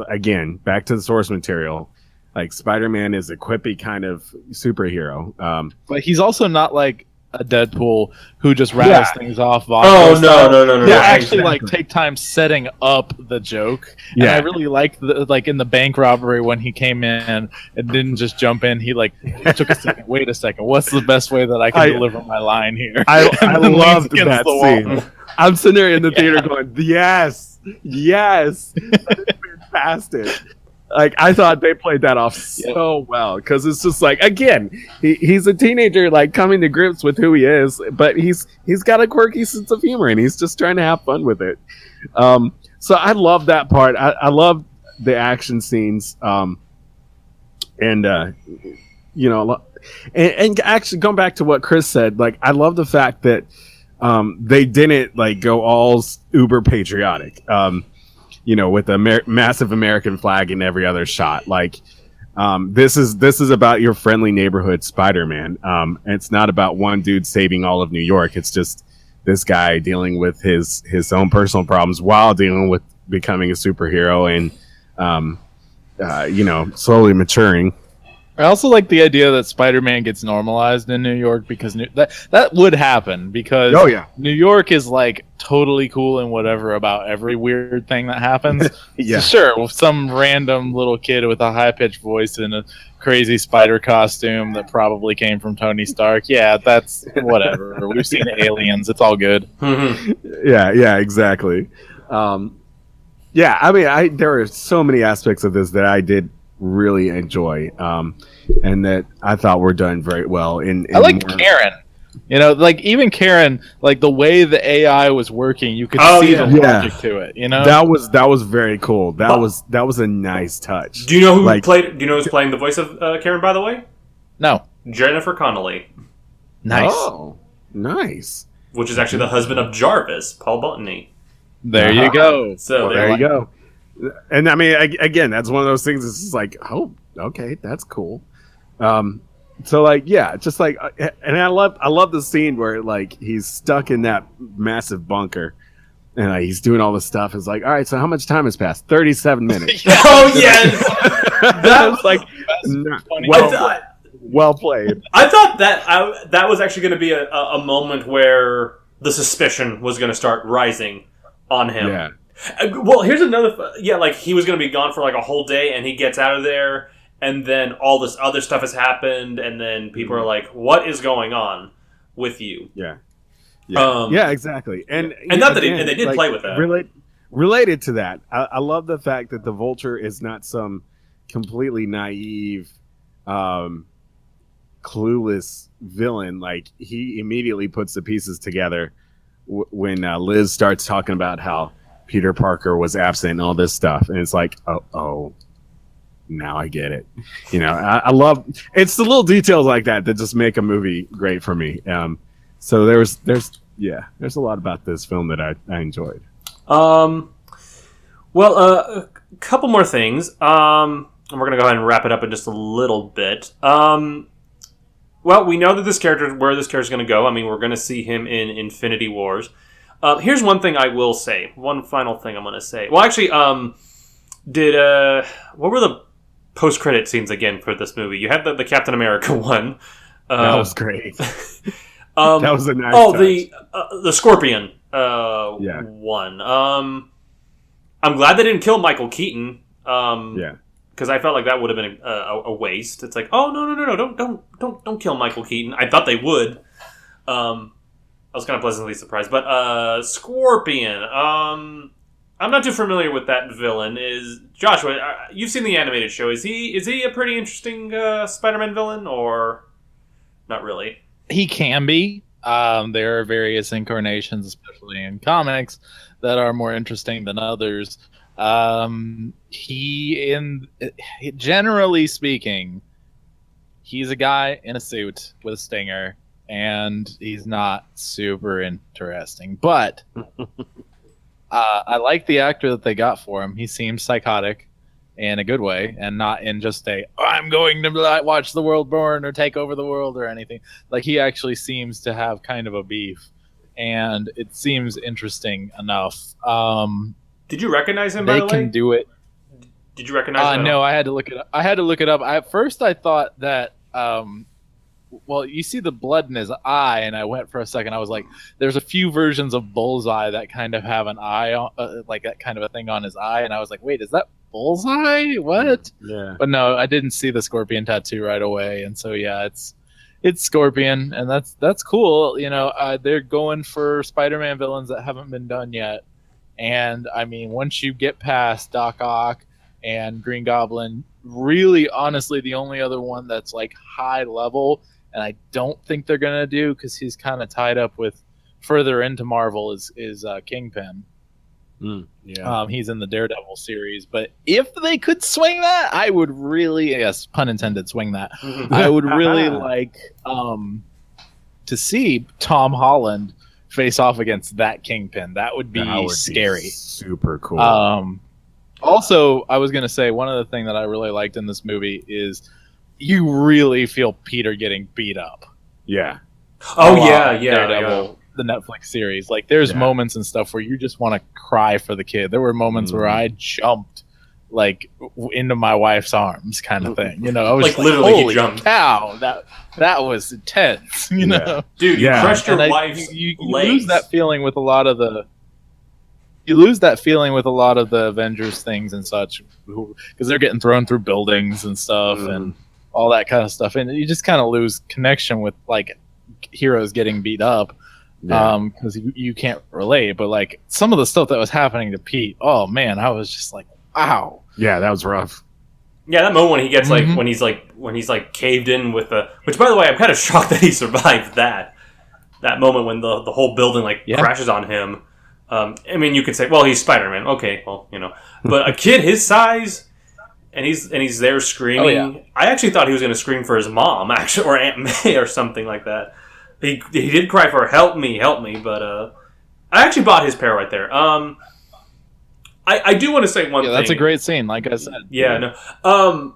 S3: again, back to the source material. Like, Spider-Man is a quippy kind of superhero.
S2: But he's also not like a Deadpool who just rattles things off.
S1: Oh, no.
S2: Yeah, actually, like, take time setting up the joke. Yeah. And I really liked in the bank robbery when he came in and didn't just jump in. He took a second. Wait a second. What's the best way that I can deliver my line here?
S3: I loved that scene. I'm sitting there in the theater going, yes. That is fantastic. Like, I thought they played that off so well, because it's just like, again, he's a teenager, like, coming to grips with who he is, but he's got a quirky sense of humor and he's just trying to have fun with it. So I love that part. I love the action scenes, and actually going back to what Chris said, like, I love the fact that they didn't like go all uber patriotic. With a massive American flag in every other shot. Like, this is about your friendly neighborhood Spider-Man. And it's not about one dude saving all of New York. It's just this guy dealing with his own personal problems while dealing with becoming a superhero and, slowly maturing.
S2: I also like the idea that Spider-Man gets normalized in New York, because that would happen, because New York is like totally cool and whatever about every weird thing that happens.
S3: Yeah.
S2: Sure, with some random little kid with a high-pitched voice and a crazy spider costume that probably came from Tony Stark. Yeah, that's whatever. We've seen Aliens. It's all good.
S3: Yeah, exactly. I mean, there are so many aspects of this that I did really enjoy, and that I thought were done very well. I
S2: like Karen. Even Karen, like the way the AI was working, you could see the logic to it.
S3: That was very cool. That was a nice touch.
S1: Do you know who played? Do you know who's playing the voice of Karen? By the way,
S2: no.
S1: Jennifer Connelly.
S2: Nice.
S3: Oh, nice.
S1: Which is actually the husband of Jarvis, Paul Bettany.
S2: There you go.
S1: So
S3: there you go. And I mean, again, that's one of those things. It's just like, oh, okay, that's cool. So like, yeah, just like, and I love the scene where like he's stuck in that massive bunker, and he's doing all this stuff. It's like, all right, so how much time has passed? 37 minutes.
S1: Oh yes,
S3: that was like well played.
S1: I thought that was actually going to be a moment where the suspicion was going to start rising on him.
S3: Yeah.
S1: Well, here's another. Yeah, like he was going to be gone for like a whole day, and he gets out of there, and then all this other stuff has happened, and then people are like, "What is going on with you?"
S3: Yeah, yeah, exactly. And
S1: not that they did play with that.
S3: Related to that, I love the fact that the Vulture is not some completely naive, clueless villain. Like, he immediately puts the pieces together when Liz starts talking about how Peter Parker was absent and all this stuff, and it's like, oh, now I get it. I love it's the little details like that just make a movie great for me. So there's a lot about this film that I enjoyed.
S1: Well, a couple more things. And we're gonna go ahead and wrap it up in just a little bit. Well, we know that where this character is gonna go. I mean, we're gonna see him in Infinity Wars. Here's one thing I will say. One final thing I'm going to say. Well, actually, what were the post-credit scenes again for this movie? You had the Captain America one.
S3: That was great. That was a nice touch.
S1: The Scorpion one. I'm glad they didn't kill Michael Keaton. because I felt like that would have been a waste. It's like, oh no, don't kill Michael Keaton. I thought they would. I was kind of pleasantly surprised, but Scorpion. I'm not too familiar with that villain. Is Joshua? You've seen the animated show. Is he a pretty interesting Spider-Man villain, or not really?
S2: He can be. There are various incarnations, especially in comics, that are more interesting than others. Generally speaking, he's a guy in a suit with a stinger, and he's not super interesting. But I like the actor that they got for him. He seems psychotic in a good way, and not in just I'm going to watch the world burn or take over the world or anything. Like, he actually seems to have kind of a beef, and it seems interesting enough.
S1: Did you recognize him, by the way?
S2: They can do it.
S1: Did you recognize him?
S2: No, I had to look it up. At first, I thought that, well, you see the blood in his eye, and I went for a second. I was like, there's a few versions of Bullseye that kind of have an eye, like that kind of a thing on his eye, and I was like, wait, is that Bullseye? What?
S3: Yeah.
S2: But no, I didn't see the Scorpion tattoo right away, and so yeah, it's Scorpion, and that's cool. You know, they're going for Spider-Man villains that haven't been done yet. And I mean, once you get past Doc Ock and Green Goblin, really, honestly, the only other one that's like high level, and I don't think they're gonna do because he's kind of tied up with further into Marvel is Kingpin.
S3: Yeah,
S2: he's in the Daredevil series. But if they could swing that, I would really, yes, pun intended, swing that. I would really like to see Tom Holland face off against that Kingpin. That would be scary.
S3: Super cool.
S2: Also, I was going to say, one other thing that I really liked in this movie is you really feel Peter getting beat up.
S3: Yeah.
S1: Oh, yeah.
S2: Daredevil, the Netflix series. Like, there's moments and stuff where you just want to cry for the kid. There were moments where I jumped, like, into my wife's arms kind of thing. You know, I was like
S1: literally,
S2: holy
S1: he jumped.
S2: Cow, that was intense, you know?
S1: Dude, you crushed your wife's
S2: you
S1: legs.
S2: lose that feeling with a lot of the... You lose that feeling with a lot of the Avengers things and such, because they're getting thrown through buildings and stuff and all that kind of stuff. And you just kind of lose connection with, like, heroes getting beat up because you can't relate. But, like, some of the stuff that was happening to Pete, oh, man, I was just like, wow.
S3: Yeah, that was rough.
S1: Yeah, that moment when he gets when he's caved in with the, which, by the way, I'm kind of shocked that he survived that moment when the whole building crashes on him. I mean, you could say, well, he's Spider-Man. Okay, well, you know, but a kid his size, and he's there screaming.
S2: Oh, yeah.
S1: I actually thought he was going to scream for his mom, actually, or Aunt May, or something like that. He did cry for help me, but I actually bought his pair right there. I do want to say one thing.
S2: Yeah, that's a great scene, like I said.
S1: Yeah, no. I'm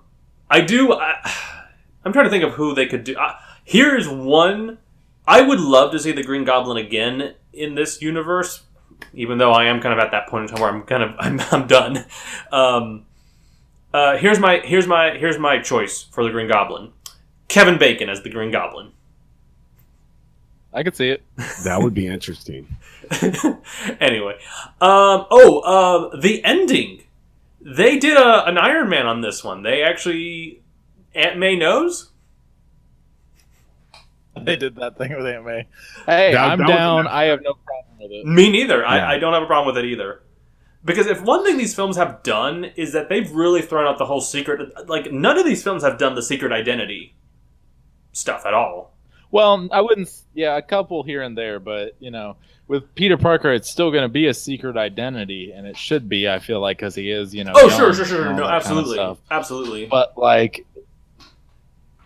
S1: trying to think of who they could do. Here's one. I would love to see the Green Goblin again in this universe, even though I am kind of at that point in time where I'm done. Here's my choice for the Green Goblin. Kevin Bacon as the Green Goblin.
S2: I could see it.
S3: That would be interesting.
S1: Anyway, the ending. They did an Iron Man on this one. They actually, Aunt May knows.
S2: They did that thing with Aunt May. Hey, I'm down. I have no problem with it.
S1: Me neither. Yeah. I don't have a problem with it either. Because if one thing these films have done is that they've really thrown out the whole secret. Like, none of these films have done the secret identity stuff at all.
S2: Well, I wouldn't. Yeah, a couple here and there, but you know, with Peter Parker, it's still going to be a secret identity, and it should be. I feel like because he is, you know.
S1: Oh, sure. No, absolutely, kind of absolutely.
S2: But like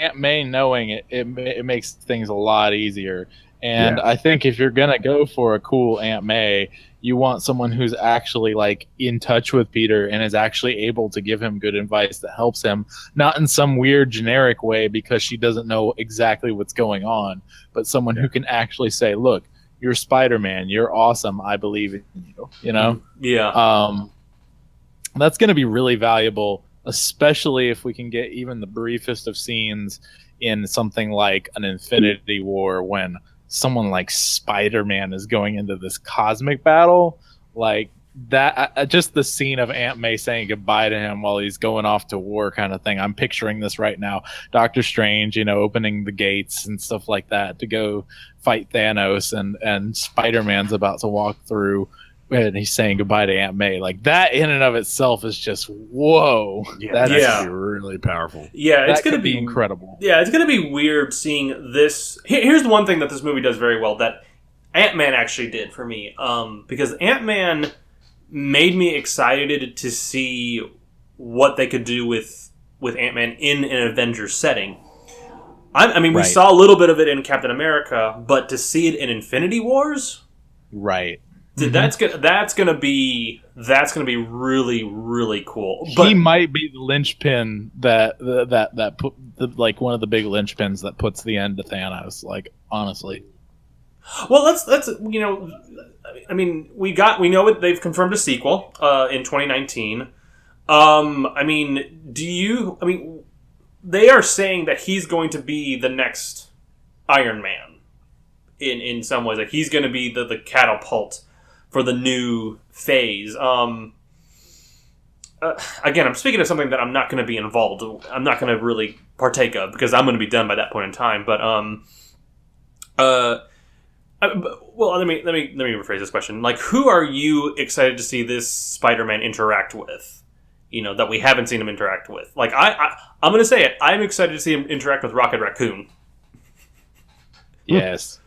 S2: Aunt May knowing it, it makes things a lot easier. And I think if you're gonna go for a cool Aunt May, you want someone who's actually like in touch with Peter and is actually able to give him good advice that helps him, not in some weird generic way because she doesn't know exactly what's going on, but someone who can actually say, "Look, you're Spider-Man. You're awesome. I believe in you." You know?
S1: Yeah.
S2: That's gonna be really valuable, especially if we can get even the briefest of scenes in something like an Infinity War when someone like Spider-Man is going into this cosmic battle. Like, that just the scene of Aunt May saying goodbye to him while he's going off to war, kind of thing. I'm picturing this right now. Doctor Strange, opening the gates and stuff like that to go fight Thanos, and Spider-Man's about to walk through, and he's saying goodbye to Aunt May. Like, that in and of itself is just whoa.
S3: That's gonna be really powerful.
S1: Yeah, it's going to
S2: be incredible.
S1: Yeah, it's going to be weird seeing this. Here's the one thing that this movie does very well that Ant-Man actually did for me, because Ant-Man made me excited to see what they could do with Ant-Man in an Avengers setting. I mean, we saw a little bit of it in Captain America, but to see it in Infinity Wars,
S2: right?
S1: That's gonna be really, really cool. But
S2: he might be the linchpin that put like one of the big linchpins that puts the end to Thanos. Like, honestly.
S1: Well, let's I mean, we know it. They've confirmed a sequel in 2019. I mean, they are saying that he's going to be the next Iron Man in some ways. Like, he's going to be the catapult for the new phase. Again, I'm speaking of something that I'm not going to be involved. I'm not going to really partake of because I'm going to be done by that point in time. But well, let me rephrase this question. Like, who are you excited to see this Spider-Man interact with? That we haven't seen him interact with. Like, I'm going to say it. I'm excited to see him interact with Rocket Raccoon.
S2: Yes.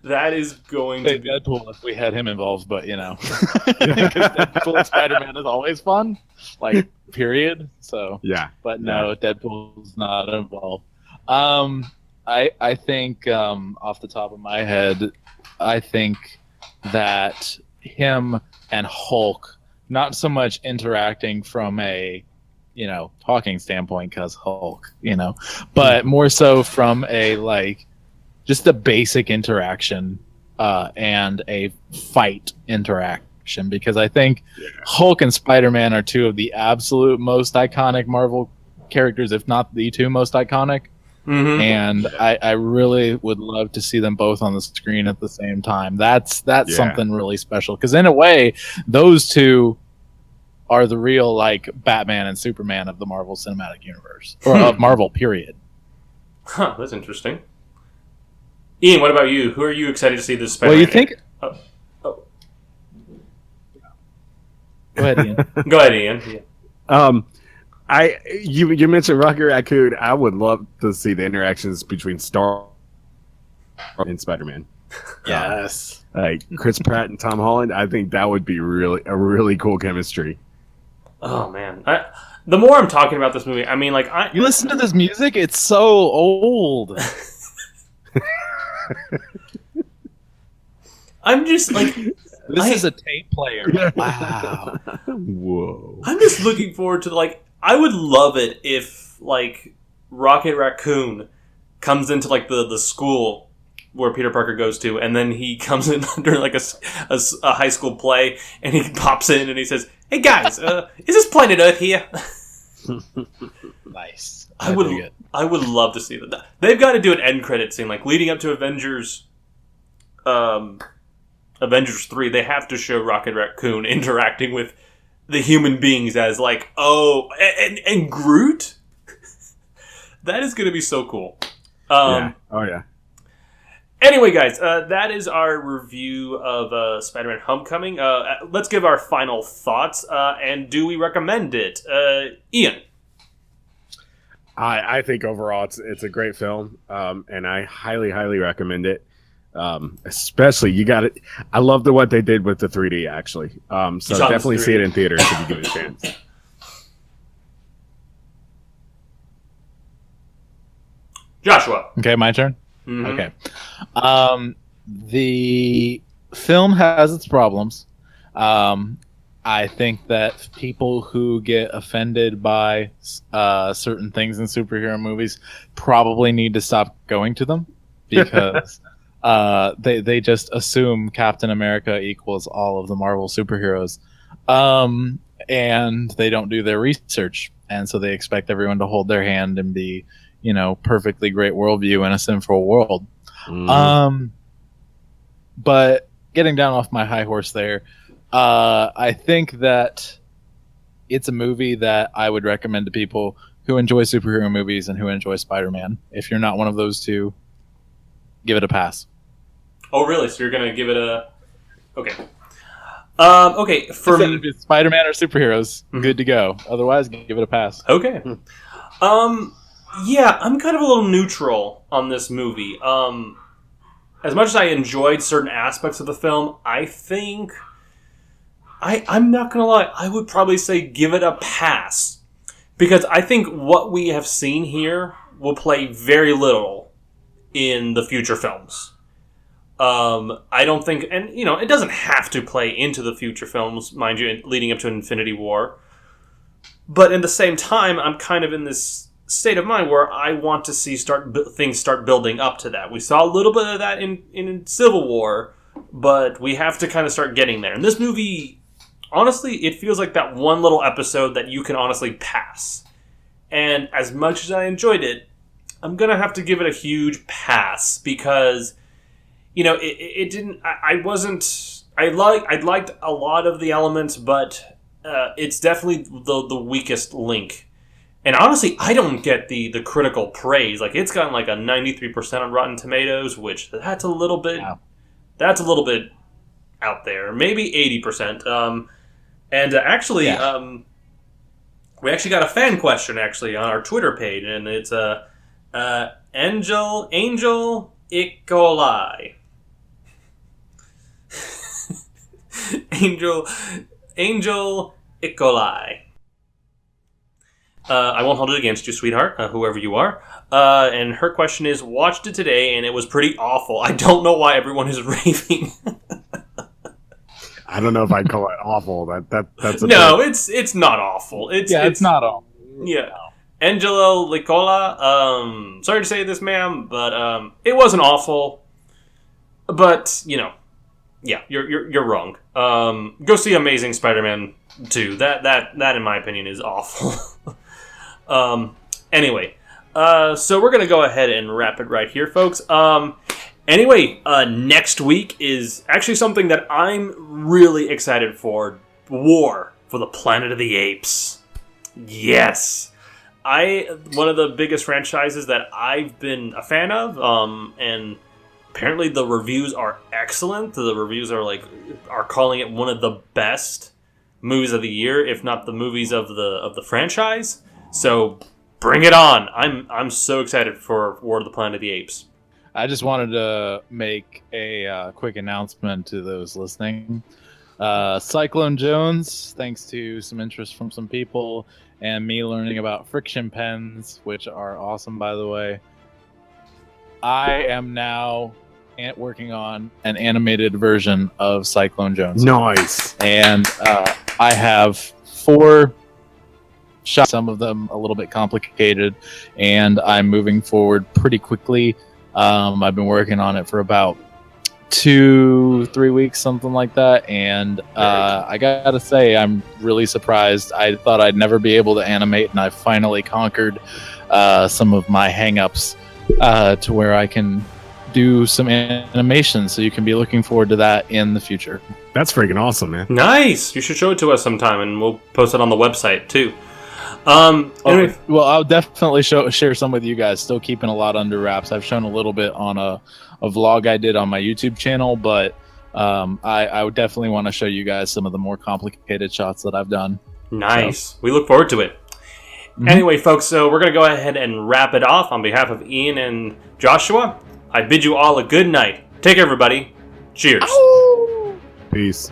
S1: That is going to be
S2: Deadpool if we had him involved, but because Deadpool and Spider-Man is always fun, like, period. So
S3: yeah,
S2: but no, Deadpool's not involved. I think off the top of my head, I think that him and Hulk, not so much interacting from a talking standpoint because Hulk, but more so from a like just a basic interaction and a fight interaction, because I think Hulk and Spider-Man are two of the absolute most iconic Marvel characters, if not the two most iconic. Mm-hmm. And I really would love to see them both on the screen at the same time. That's something really special, because in a way, those two are the real like Batman and Superman of the Marvel Cinematic Universe, or of Marvel, period.
S1: Huh, that's interesting. Ian, what about you? Who are you excited to see this Spider-Man?
S2: Well, you think?
S1: Oh.
S2: Go ahead, Ian.
S1: Go ahead, Ian. Yeah.
S3: You mentioned Rocket Raccoon. I would love to see the interactions between Star and Spider-Man.
S2: Yes.
S3: Like Chris Pratt and Tom Holland. I think that would be a really cool chemistry.
S1: Oh man. The more I'm talking about this movie, I mean, like,
S2: you listen to this music, it's so old.
S1: I'm just like,
S2: this is a tape player. Wow.
S3: Whoa.
S1: I'm just looking forward to, like, I would love it if, like, Rocket Raccoon comes into, like, the school where Peter Parker goes to, and then he comes in during, like, a high school play, and he pops in and he says, "Hey guys, is this planet Earth here?"
S2: Nice.
S1: I would love to see that. They've got to do an end credit scene, like leading up to Avengers 3. They have to show Rocket Raccoon interacting with the human beings as like, and Groot. That is going to be so cool.
S3: Yeah. Oh yeah.
S1: Anyway, guys, that is our review of Spider-Man: Homecoming. Let's give our final thoughts. And do we recommend it, Ian?
S3: I think overall it's a great film, and I highly recommend it. Especially you got it. I love what they did with the 3D actually. So definitely see it in theaters if you get a chance.
S1: Joshua.
S2: Okay, my turn.
S1: Mm-hmm.
S2: Okay. The film has its problems. I think that people who get offended by certain things in superhero movies probably need to stop going to them, because they just assume Captain America equals all of the Marvel superheroes, and they don't do their research, and so they expect everyone to hold their hand and be, perfectly great worldview in a sinful world. But getting down off my high horse there, I think that it's a movie that I would recommend to people who enjoy superhero movies and who enjoy Spider-Man. If you're not one of those two, give it a pass.
S1: Oh, really? So you're going to give it a... Okay. Okay, for
S2: if it's Spider-Man or superheroes, good to go. Otherwise, give it a pass.
S1: Okay. Yeah, I'm kind of a little neutral on this movie. As much as I enjoyed certain aspects of the film, I think... I'm not going to lie, I would probably say give it a pass. Because I think what we have seen here will play very little in the future films. I don't think, and it doesn't have to play into the future films, mind you, leading up to Infinity War. But in the same time, I'm kind of in this state of mind where I want to see things start building up to that. We saw a little bit of that in Civil War, but we have to kind of start getting there. And this movie, honestly, it feels like that one little episode that you can honestly pass. And as much as I enjoyed it, I'm gonna have to give it a huge pass because... it didn't. I wasn't. I liked a lot of the elements, but it's definitely the weakest link. And honestly, I don't get the critical praise. Like it's gotten like a 93% on Rotten Tomatoes, which that's a little bit. Wow. That's a little bit out there. Maybe 80%. Actually, we actually got a fan question actually on our Twitter page, and it's Angel Icolai. Angel Icolai. I won't hold it against you, sweetheart, whoever you are. And her question is, watched it today, and it was pretty awful. I don't know why everyone is raving.
S3: I don't know if I'd call it awful. That's a
S1: no, it's not awful. It's
S2: not awful.
S1: Yeah. Angelo Licola, sorry to say this, ma'am, but it wasn't awful. But, yeah, you're wrong. Go see Amazing Spider-Man 2. That in my opinion is awful. Anyway, so we're gonna go ahead and wrap it right here, folks. Anyway, next week is actually something that I'm really excited for. War for the Planet of the Apes. Yes. One of the biggest franchises that I've been a fan of, and apparently the reviews are excellent. The reviews are calling it one of the best movies of the year, if not the movies of the franchise. So bring it on! I'm so excited for War of the Planet of the Apes.
S2: I just wanted to make a quick announcement to those listening. Cyclone Jones, thanks to some interest from some people and me learning about friction pens, which are awesome, by the way. I am now working on an animated version of Cyclone Jones.
S3: Nice.
S2: And I have 4 shots, some of them a little bit complicated, and I'm moving forward pretty quickly. I've been working on it for about 2-3 weeks, something like that, and I gotta say I'm really surprised. I thought I'd never be able to animate, and I finally conquered some of my hang-ups to where I can do some animation, so you can be looking forward to that in the future.
S3: That's freaking awesome, man.
S1: Nice. You should show it to us sometime, and we'll post it on the website too. Anyway.
S2: Well, I'll definitely share some with you guys. Still keeping a lot under wraps. I've shown a little bit on a vlog I did on my YouTube channel, but I would definitely want to show you guys some of the more complicated shots that I've done.
S1: Nice. So. We look forward to it. Mm-hmm. Anyway, folks, so we're going to go ahead and wrap it off. On behalf of Ian and Joshua, I bid you all a good night. Take care, everybody. Cheers.
S3: Ow! Peace.